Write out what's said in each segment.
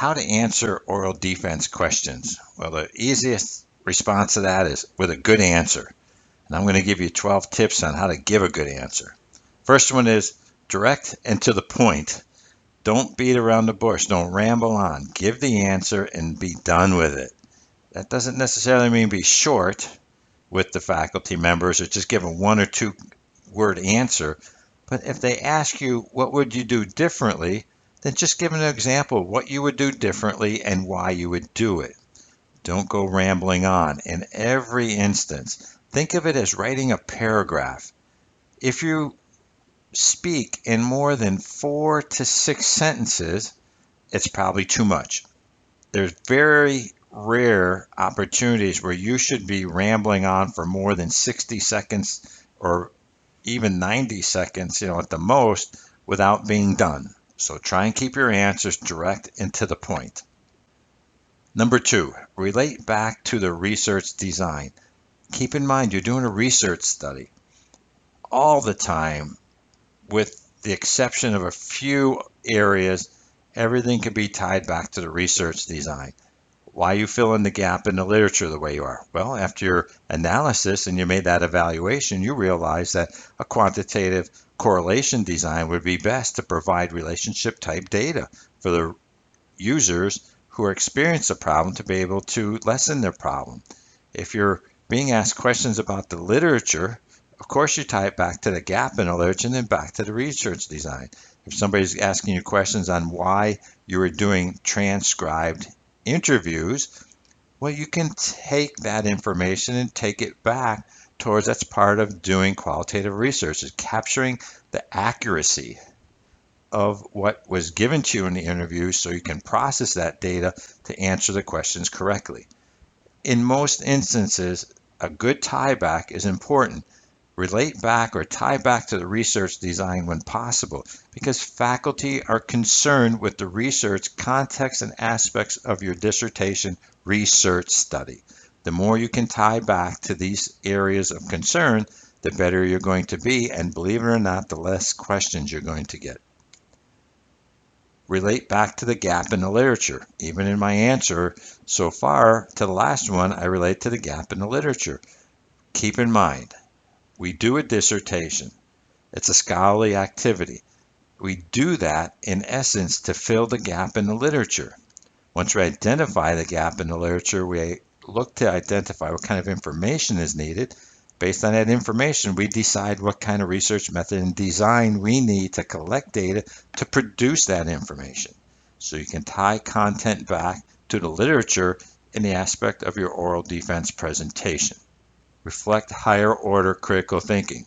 How to answer oral defense questions? Well, the easiest response to that is with a good answer. And I'm going to give you 12 tips on how to give a good answer. First one is direct and to the point. Don't beat around the bush. Don't ramble on. Give the answer and be done with it. That doesn't necessarily mean be short with the faculty members or just give a 1 or 2 word answer. But if they ask you, what would you do differently? Then just give an example of what you would do differently and why you would do it. Don't go rambling on. In every instance, think of it as writing a paragraph. If you speak in more than 4 to 6 sentences, it's probably too much. There's very rare opportunities where you should be rambling on for more than 60 seconds or even 90 seconds, at the most, without being done. So try and keep your answers direct and to the point. Number 2, relate back to the research design. Keep in mind you're doing a research study. All the time, with the exception of a few areas, everything can be tied back to the research design. Why you fill in the gap in the literature the way you are? Well, after your analysis and you made that evaluation, you realize that a quantitative correlation design would be best to provide relationship type data for the users who are experiencing a problem to be able to lessen their problem. If you're being asked questions about the literature, of course you tie it back to the gap in the literature and then back to the research design. If somebody's asking you questions on why you were doing transcribed interviews, well, you can take that information and take it back towards that's part of doing qualitative research, is capturing the accuracy of what was given to you in the interview so you can process that data to answer the questions correctly. In most instances, a good tie back is important. Relate back or tie back to the research design when possible, because faculty are concerned with the research context and aspects of your dissertation research study. The more you can tie back to these areas of concern, the better you're going to be, and believe it or not, the less questions you're going to get. Relate back to the gap in the literature. Even in my answer so far to the last one, I relate to the gap in the literature. Keep in mind, we do a dissertation. It's a scholarly activity. We do that, in essence, to fill the gap in the literature. Once we identify the gap in the literature, we look to identify what kind of information is needed. Based on that information, we decide what kind of research method and design we need to collect data to produce that information. So you can tie content back to the literature in the aspect of your oral defense presentation. Reflect higher order critical thinking.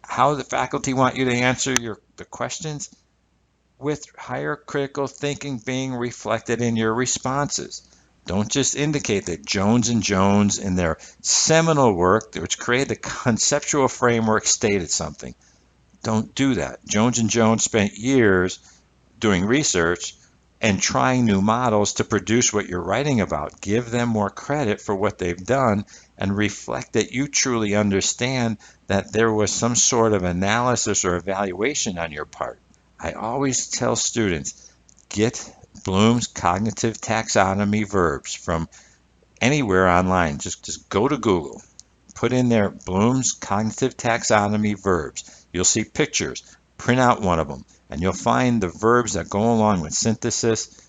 How the faculty want you to answer the questions? With higher critical thinking being reflected in your responses. Don't just indicate that Jones and Jones in their seminal work, which created the conceptual framework, stated something. Don't do that. Jones and Jones spent years doing research and trying new models to produce what you're writing about. Give them more credit for what they've done and reflect that you truly understand that there was some sort of analysis or evaluation on your part. I always tell students, get Bloom's cognitive taxonomy verbs from anywhere online. Just go to Google, put in there Bloom's cognitive taxonomy verbs. You'll see pictures. Print out one of them, and you'll find the verbs that go along with synthesis,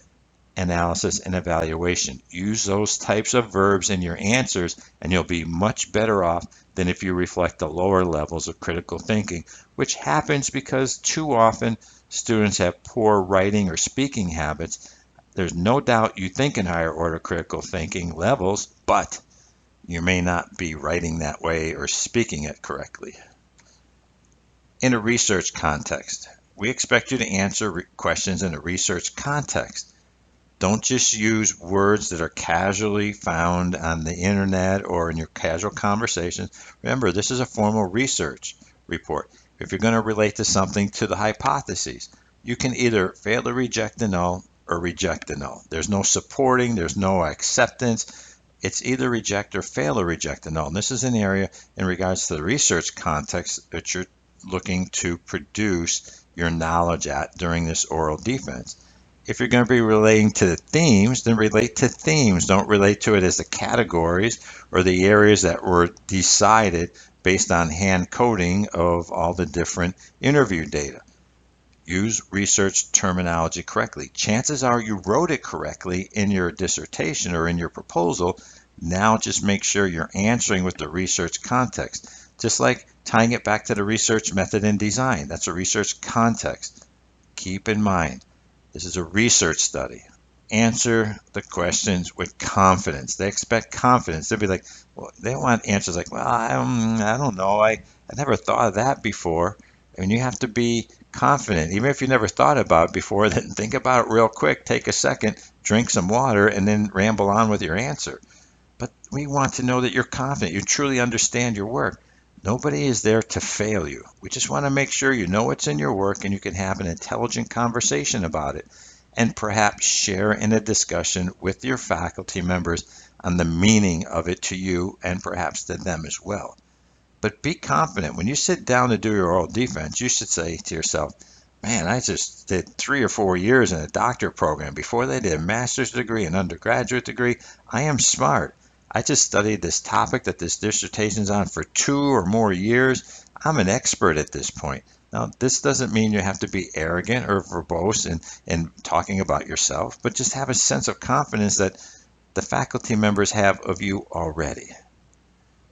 analysis, and evaluation. Use those types of verbs in your answers, and you'll be much better off than if you reflect the lower levels of critical thinking, which happens because too often students have poor writing or speaking habits. There's no doubt you think in higher order critical thinking levels, but you may not be writing that way or speaking it correctly. In a research context, we expect you to answer questions in a research context. Don't just use words that are casually found on the internet or in your casual conversations. Remember, this is a formal research report. If you're going to relate to something to the hypotheses, you can either fail to reject the null or reject the null. There's no supporting, there's no acceptance. It's either reject or fail to reject the null. And this is an area in regards to the research context that you're looking to produce your knowledge at during this oral defense. if you're going to be relating to the themes, then relate to themes. Don't relate to it as the categories or the areas that were decided based on hand coding of all the different interview data. Use research terminology correctly. Chances are you wrote it correctly in your dissertation or in your proposal. Now just make sure you're answering with the research context. Just like tying it back to the research method and design. That's a research context. Keep in mind, this is a research study. Answer the questions with confidence. They expect confidence. They'll be like, well, they want answers like, well, I don't know. I never thought of that before. And you have to be confident. Even if you never thought about it before, then think about it real quick. Take a second, drink some water, and then ramble on with your answer. But we want to know that you're confident. You truly understand your work. Nobody is there to fail you. We just want to make sure you know what's in your work and you can have an intelligent conversation about it and perhaps share in a discussion with your faculty members on the meaning of it to you and perhaps to them as well. But be confident. When you sit down to do your oral defense, you should say to yourself, man, I just did 3 or 4 years in a doctorate program. Before they did a master's degree, an undergraduate degree. I am smart. I just studied this topic that this dissertation is on for 2 or more years. I'm an expert at this point. Now, this doesn't mean you have to be arrogant or verbose in talking about yourself, but just have a sense of confidence that the faculty members have of you already.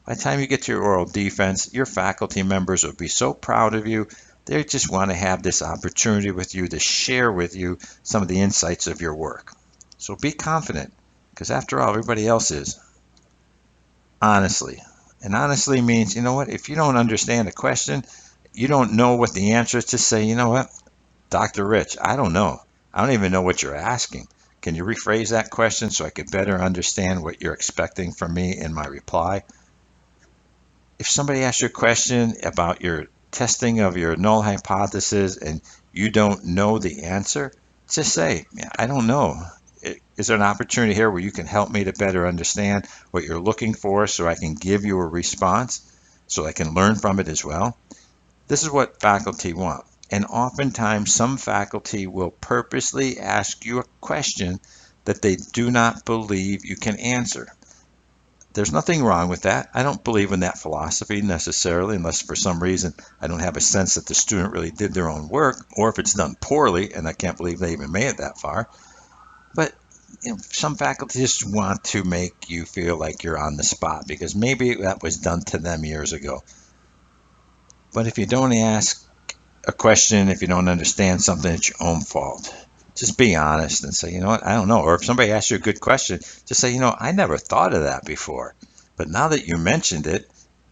By the time you get to your oral defense, your faculty members will be so proud of you. They just want to have this opportunity with you to share with you some of the insights of your work. So be confident, because after all, everybody else is. Honestly. And honestly means, you know what, if you don't understand a question, you don't know what the answer is, just say, you know what, Dr. Rich, I don't know. I don't even know what you're asking. Can you rephrase that question so I could better understand what you're expecting from me in my reply? If somebody asks you a question about your testing of your null hypothesis and you don't know the answer, just say, I don't know. Is there an opportunity here where you can help me to better understand what you're looking for so I can give you a response so I can learn from it as well? This is what faculty want. And oftentimes some faculty will purposely ask you a question that they do not believe you can answer. There's nothing wrong with that. I don't believe in that philosophy necessarily, unless for some reason I don't have a sense that the student really did their own work, or if it's done poorly, and I can't believe they even made it that far. But some faculty just want to make you feel like you're on the spot because maybe that was done to them years ago. But if you don't ask a question, if you don't understand something, it's your own fault. Just be honest and say, you know what, I don't know. Or if somebody asks you a good question, just say, you know, I never thought of that before. But now that you mentioned it,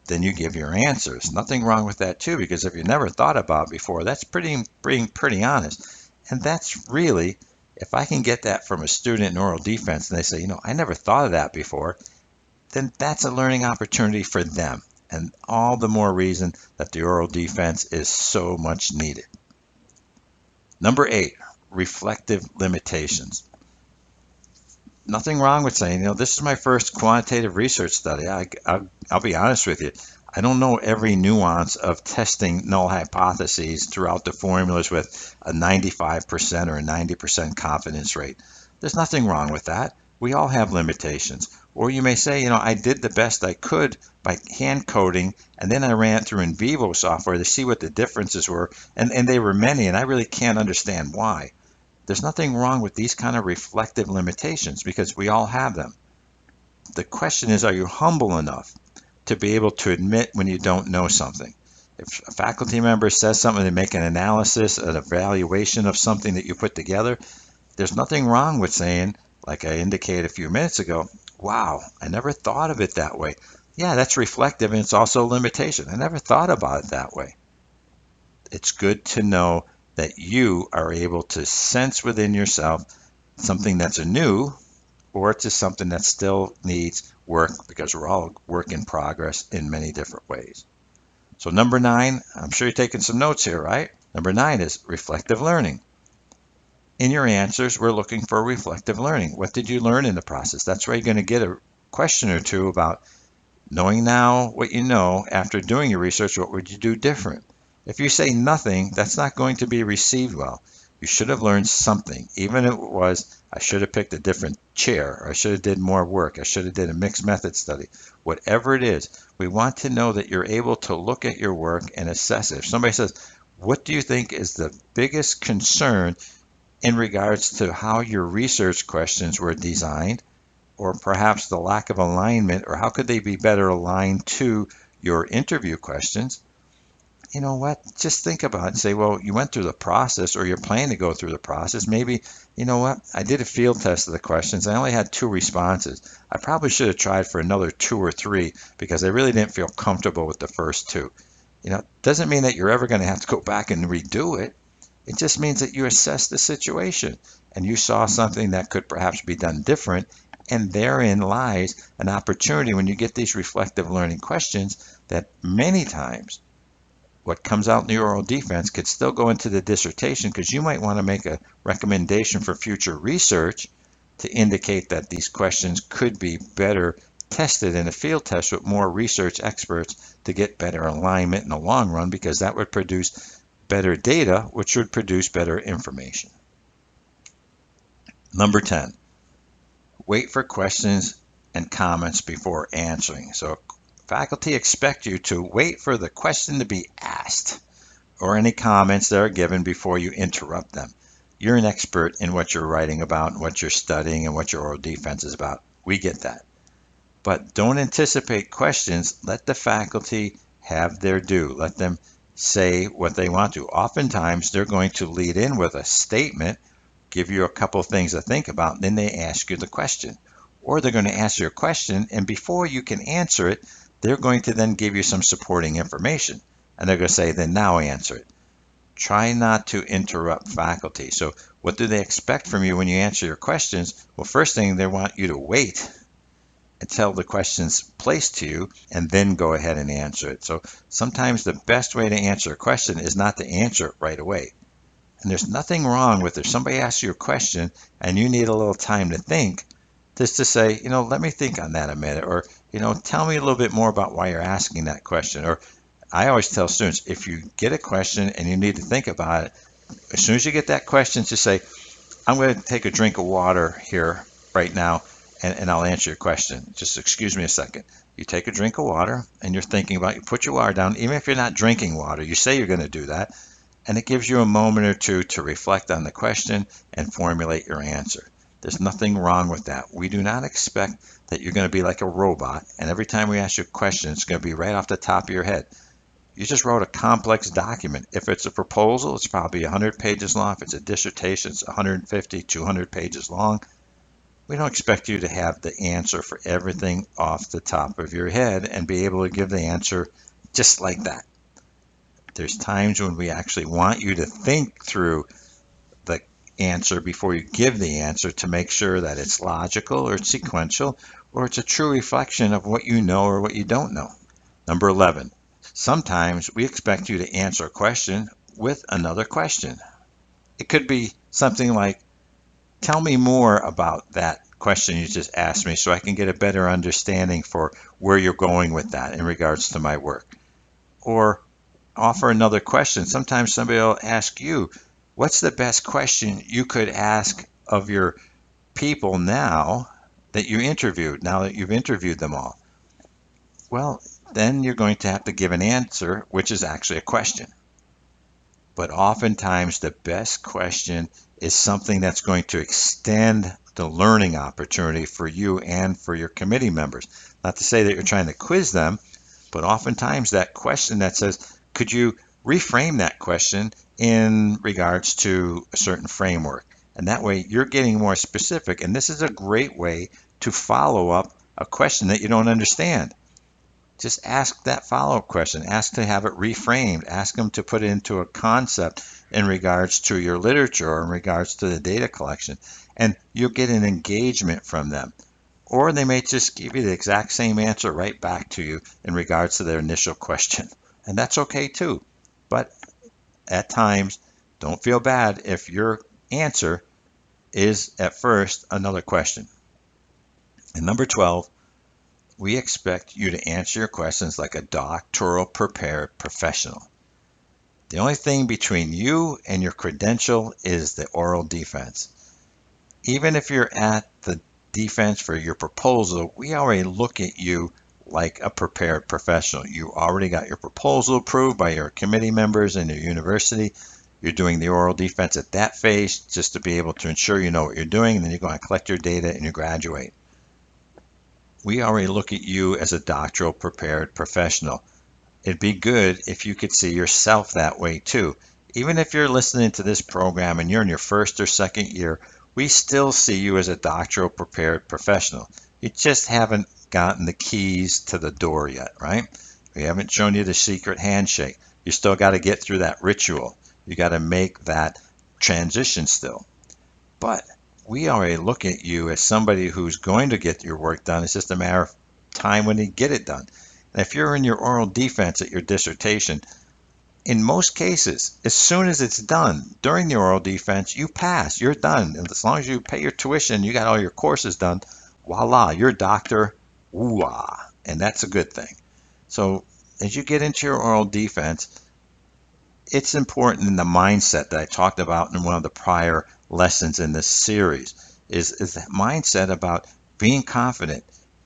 then you give your answers. Nothing wrong with that too, because if you never thought about it before, that's being pretty honest. And that's really, if I can get that from a student in oral defense and they say, you know, I never thought of that before, then that's a learning opportunity for them. And all the more reason that the oral defense is so much needed. Number 8, reflective limitations. Nothing wrong with saying, you know, this is my first quantitative research study. I'll be honest with you. I don't know every nuance of testing null hypotheses throughout the formulas with a 95% or a 90% confidence rate. There's nothing wrong with that. We all have limitations. Or you may say, you know, I did the best I could by hand coding, and then I ran it through in vivo software to see what the differences were, and they were many, and I really can't understand why. There's nothing wrong with these kind of reflective limitations because we all have them. The question is, are you humble enough to be able to admit when you don't know something? If a faculty member says something, they make an analysis, an evaluation of something that you put together, there's nothing wrong with saying, like I indicated a few minutes ago, wow, I never thought of it that way. Yeah, that's reflective, and it's also a limitation. I never thought about it that way. It's good to know that you are able to sense within yourself something that's a new or to something that still needs work, because we're all work in progress in many different ways. So number 9, I'm sure you're taking some notes here, right? Number 9 is reflective learning. In your answers, we're looking for reflective learning. What did you learn in the process? That's where you're going to get a question or two about knowing now what you know after doing your research. What would you do different? If you say nothing, that's not going to be received well. You should have learned something, even if it was, I should have picked a different chair, or I should have did more work, I should have did a mixed method study. Whatever it is, we want to know that you're able to look at your work and assess it. If somebody says, what do you think is the biggest concern in regards to how your research questions were designed, or perhaps the lack of alignment, or how could they be better aligned to your interview questions? You know what? Just think about it and say, well, you went through the process, or you're planning to go through the process. Maybe, you know what? I did a field test of the questions. I only had 2 responses. I probably should have tried for another 2 or 3 because I really didn't feel comfortable with the first 2. You know, doesn't mean that you're ever going to have to go back and redo it. It just means that you assessed the situation and you saw something that could perhaps be done different. And therein lies an opportunity when you get these reflective learning questions that many times what comes out in the oral defense could still go into the dissertation, because you might want to make a recommendation for future research to indicate that these questions could be better tested in a field test with more research experts to get better alignment in the long run, because that would produce better data, which would produce better information. Number 10, wait for questions and comments before answering. So faculty expect you to wait for the question to be asked or any comments that are given before you interrupt them. You're an expert in what you're writing about, and what you're studying, and what your oral defense is about. We get that. But don't anticipate questions. Let the faculty have their due. Let them say what they want to. Oftentimes, they're going to lead in with a statement, give you a couple of things to think about, and then they ask you the question. Or they're going to ask you a question, and before you can answer it, they're going to then give you some supporting information. And they're going to say, then now answer it. Try not to interrupt faculty. So what do they expect from you when you answer your questions? Well, first thing, they want you to wait until the question's placed to you and then go ahead and answer it. So sometimes the best way to answer a question is not to answer it right away. And there's nothing wrong with if somebody asks you a question and you need a little time to think, just to say, you know, let me think on that a minute, or, you know, tell me a little bit more about why you're asking that question. Or I always tell students, if you get a question and you need to think about it, as soon as you get that question, just say, I'm going to take a drink of water here right now, and I'll answer your question. Just excuse me a second. You take a drink of water and you're thinking about it. You put your water down, even if you're not drinking water, you say you're going to do that, and it gives you a moment or two to reflect on the question and formulate your answer. There's nothing wrong with that. We do not expect that you're going to be like a robot, and every time we ask you a question, it's going to be right off the top of your head. You just wrote a complex document. If it's a proposal, it's probably 100 pages long. If it's a dissertation, it's 150, 200 pages long. We don't expect you to have the answer for everything off the top of your head and be able to give the answer just like that. There's times when we actually want you to think through the answer before you give the answer to make sure that it's logical or it's sequential or it's a true reflection of what you know or what you don't know. Number 11, sometimes we expect you to answer a question with another question. It could be something like, tell me more about that question you just asked me so I can get a better understanding for where you're going with that in regards to my work. Or offer another question. Sometimes somebody will ask you, what's the best question you could ask of your people now that you interviewed, now that you've interviewed them all? Well, then you're going to have to give an answer, which is actually a question. But oftentimes the best question is something that's going to extend the learning opportunity for you and for your committee members. Not to say that you're trying to quiz them, but oftentimes that question that says, could you reframe that question in regards to a certain framework? And that way you're getting more specific. And this is a great way to follow up a question that you don't understand. Just ask that follow-up question. Ask to have it reframed. Ask them to put it into a concept in regards to your literature or in regards to the data collection. And you'll get an engagement from them. Or they may just give you the exact same answer right back to you in regards to their initial question. And that's okay too. But at times, don't feel bad if your answer is at first another question. And number 12, we expect you to answer your questions like a doctoral prepared professional. The only thing between you and your credential is the oral defense. Even if you're at the defense for your proposal, we already look at you like a prepared professional. You already got your proposal approved by your committee members in your university. You're doing the oral defense at that phase just to be able to ensure you know what you're doing, and then you're going to collect your data and you graduate. We already look at you as a doctoral prepared professional. It'd be good if you could see yourself that way too. Even if you're listening to this program and you're in your first or second year, we still see you as a doctoral prepared professional. You just haven't gotten the keys to the door yet, right? We haven't shown you the secret handshake. You still got to get through that ritual. You got to make that transition still. But we already look at you as somebody who's going to get your work done. It's just a matter of time when you get it done. And if you're in your oral defense at your dissertation, in most cases, as soon as it's done during the oral defense, you pass, you're done. And as long as you pay your tuition, you got all your courses done, voila, you're Dr. Woo-ah. And that's a good thing. So as you get into your oral defense, it's important in the mindset that I talked about in one of the prior lessons in this series, is that mindset about being confident,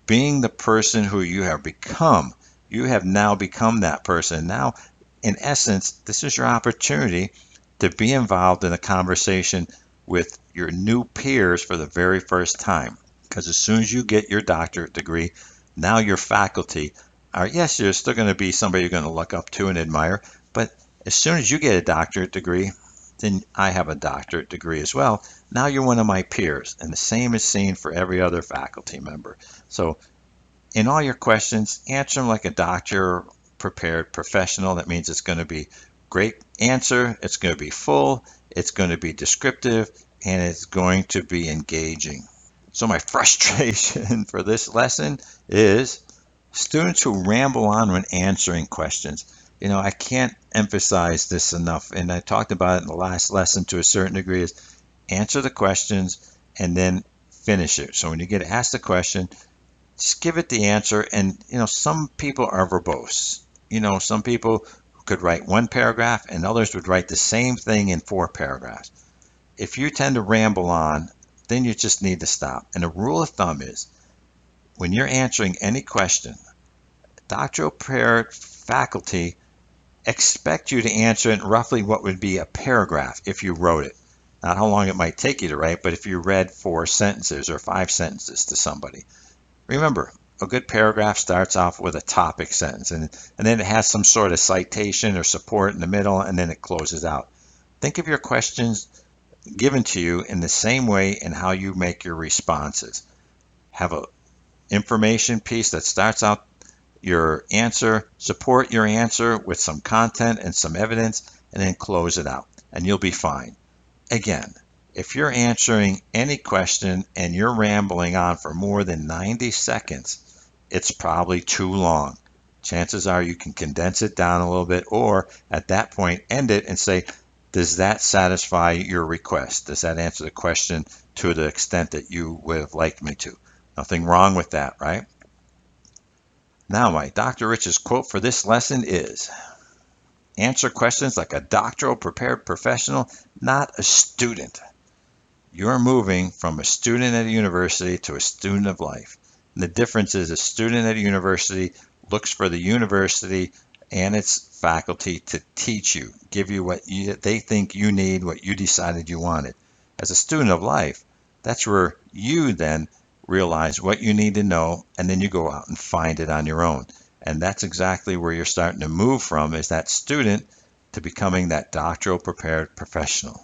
being the person who you have become. You have now become that person. Now, in essence, this is your opportunity to be involved in a conversation with your new peers for the very first time. Because as soon as you get your doctorate degree, now your faculty are, yes, you're still going to be somebody you're going to look up to and admire, but as soon as you get a doctorate degree, then I have a doctorate degree as well. Now you're one of my peers, and the same is seen for every other faculty member. So in all your questions, answer them like a doctor prepared professional. That means it's going to be great answer, it's going to be full, it's going to be descriptive, and it's going to be engaging. So my frustration for this lesson is students who ramble on when answering questions. You know, I can't emphasize this enough, and I talked about it in the last lesson to a certain degree, is answer the questions and then finish it. So when you get asked a question, just give it the answer. And, you know, some people are verbose. You know, some people could write one paragraph and others would write the same thing in 4 paragraphs. If you tend to ramble on, then you just need to stop. And the rule of thumb is when you're answering any question, doctoral prepared faculty expect you to answer in roughly what would be a paragraph if you wrote it. Not how long it might take you to write, but if you read 4 sentences or 5 sentences to somebody. Remember, a good paragraph starts off with a topic sentence, and then it has some sort of citation or support in the middle, and then it closes out. Think of your questions given to you in the same way in how you make your responses. Have an information piece that starts out your answer, support your answer with some content and some evidence, and then close it out, and you'll be fine. Again, if you're answering any question and you're rambling on for more than 90 seconds, it's probably too long. Chances are you can condense it down a little bit, or at that point end it and say, does that satisfy your request? Does that answer the question to the extent that you would have liked me to? Nothing wrong with that, right? Now, my Dr. Rich's quote for this lesson is, answer questions like a doctoral prepared professional, not a student. You're moving from a student at a university to a student of life. And the difference is a student at a university looks for the university and its faculty to teach you, give you what they think you need, what you decided you wanted. As a student of life, that's where you then realize what you need to know, and then you go out and find it on your own. And that's exactly where you're starting to move from, is that student to becoming that doctoral prepared professional.